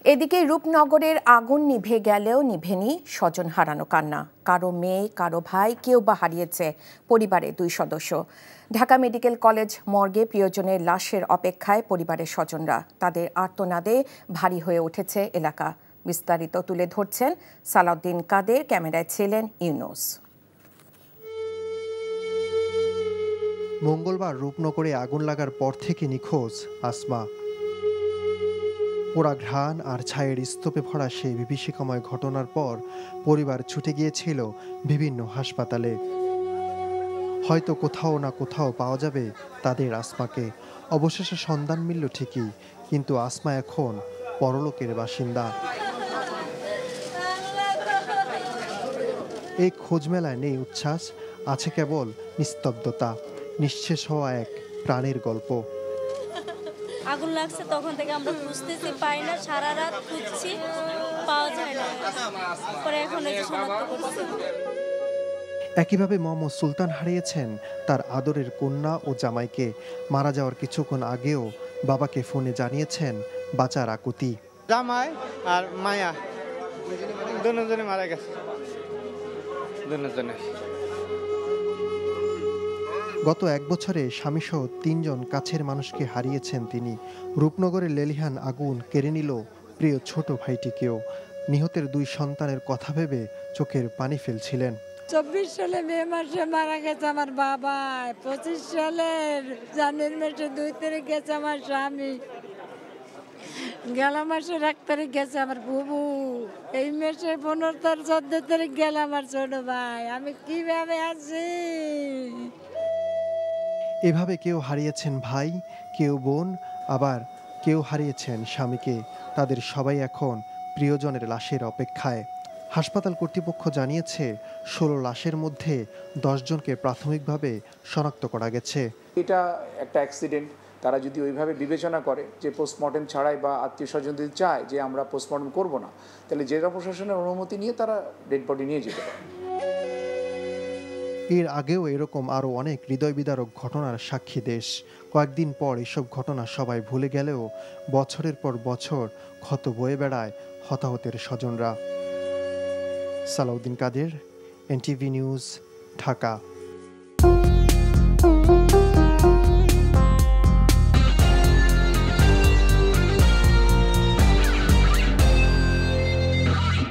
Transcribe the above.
এদিকে রূপনগরের আগুন নিভে গেলেও নিভেনি স্বজন হারানো কান্না। কারো মেয়ে, কারো ভাই, কেউ বা হারিয়েছে পরিবারের 2 সদস্য। ঢাকা মেডিকেল কলেজ মর্গে প্রিয়জনের লাশের অপেক্ষায় পরিবারের স্বজনরা। তাদের আর্তনাদে ভারী হয়ে উঠেছে এলাকা। বিস্তারিত তুলে ধরছেন সালাউদ্দিন কাদের, ক্যামেরায় ছিলেন ইউনুস। মঙ্গলবার রূপনগরে আগুন লাগার পর থেকে নিখোঁজ আসমা। পোড়া ঘ্রাণ আর ছায়ের স্তূপে ভরা সেই বিভীষিকাময় ঘটনার পর পরিবার ছুটে গিয়েছিল বিভিন্ন হাসপাতালে। হয়তো কোথাও না কোথাও পাওয়া যাবে তাদের আসমাকে। অবশেষে সন্ধান মিলল ঠিকই, কিন্তু আসমা এখন পরলোকের বাসিন্দা। এই খোঁজ মেলায় নেই উচ্ছ্বাস, আছে কেবল নিস্তব্ধতা, নিঃশেষ হওয়া এক প্রাণের গল্প। আগুন লাগছে তখন থেকে আমরা খুঁজতেছি, পাই না, সারা রাত খুঁজছি, পাওয়া যায় না। পরে এখন এই শনাক্ত করছি। একইভাবে মোহাম্মদ সুলতান হারিয়েছেন তার আদরের কন্যা ও জামাইকে। মারা যাওয়ার কিছুক্ষণ আগেও বাবাকে ফোনে জানিয়েছেন বাঁচার আকুতি। জামাই আর মায়া দুজনে মারা গেছে। গত 1 বছরে স্বামীসহ 3 জন কাছের মানুষকে হারিয়েছেন তিনি। রূপনগরের লেলিহান আগুন কেড়ে নিল প্রিয় ছোট ভাইটিকেও। নিহতের 2 সন্তানের কথা ভেবে চোখের পানি ফেলছিলেন। 24 সালে মে মাসে মারা গেছে আমার বাবা, 25 সালের জানুয়ারি মাসে 2 তারিখ গেছে আমার স্বামী, গেল মাসের 1 তারিখ গেছে আমার বুবু, এই মাসে 15 তারিখ 14 তারিখ গেল আমার ছোট ভাই। আমি কিভাবে আছি? এভাবে কেউ হারিয়েছেন ভাই, কেউ বোন, আবার কেউ হারিয়েছেন স্বামীকে। তাদের সবাই এখন প্রিয়জনের লাশের অপেক্ষায়। হাসপাতাল কর্তৃপক্ষ জানিয়েছে 16 লাশের মধ্যে 10 জনকে প্রাথমিকভাবে শনাক্ত করা গেছে। এটা একটা অ্যাক্সিডেন্ট। তারা যদি ওইভাবে বিবেচনা করে যে পোস্টমর্টেম ছাড়াই বা আত্মীয় স্বজন যদি চায় যে আমরা পোস্টমর্টেম করব না, তাহলে জেলা প্রশাসনের অনুমতি নিয়ে তারা ডেড বডি নিয়ে যেতে পারে। এর আগেও এরকম আরও অনেক হৃদয় বিদারক ঘটনার সাক্ষী দেশ। কয়েকদিন পর এসব ঘটনা সবাই ভুলে গেলেও বছরের পর বছর ক্ষত বয়ে বেড়ায় হতাহতের স্বজনরা। সালাউদ্দিন কাদের, এনটিভি নিউজ, ঢাকা।